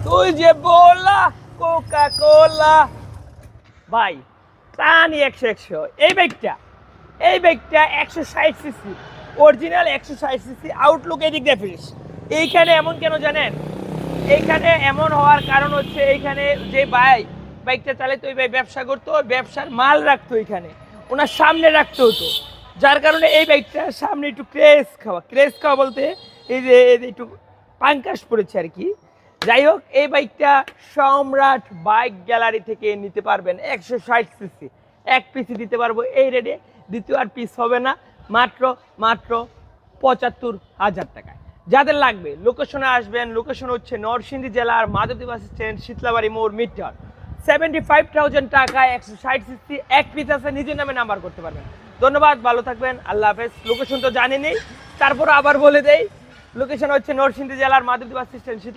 তুই যে বললা কোকা কোলা ভাই প্রাণী 100 এই বাইকটা 160 সিসি অরিজিনাল 160 সিসি আউটলুক এদিক দিয়ে ফিনিশ। এইখানে এমন কেন জানেন? এইখানে এমন হওয়ার কারণ হচ্ছে এইখানে যে বাইকটা চালাতো ওই ভাই ব্যবসা করতো, ব্যবসার মাল রাখতো এখানে, ওনার সামনে রাখতে হতো, যার কারণে এই বাইকটার সামনে একটু ক্রেজ খাওয়া বলতে এই যে একটু পাঙ্কাশ পড়েছে আর কি। যাই হোক, এই বাইকটা সম্রাট বাইক গ্যালারি থেকে নিতে পারবেন 160 সিসি, এক পিসি দিতে পারবো এই রেটে, দ্বিতীয় আর পিস হবে না, মাত্র মাত্র ৭৫,০০০ টাকায়। যাদের লাগবে লোকেশনে আসবেন। লোকেশন হচ্ছে নরসিংদী জেলার মাধবদী বাস স্ট্যান্ড, শীতলাবাড়ি মোড়, মিটার 75,000 টাকায় 160 সিসি এক পিস আছে, নিজের নামে নাম্বার করতে পারবেন। ধন্যবাদ, ভালো থাকবেন, আল্লাহ হাফেজ। লোকেশন তো জানেনই, তারপর আবার বলে দেই, লোকেশন হচ্ছে নরসিংদী জেলার মাধবদী বাস স্ট্যান্ড, শীতলা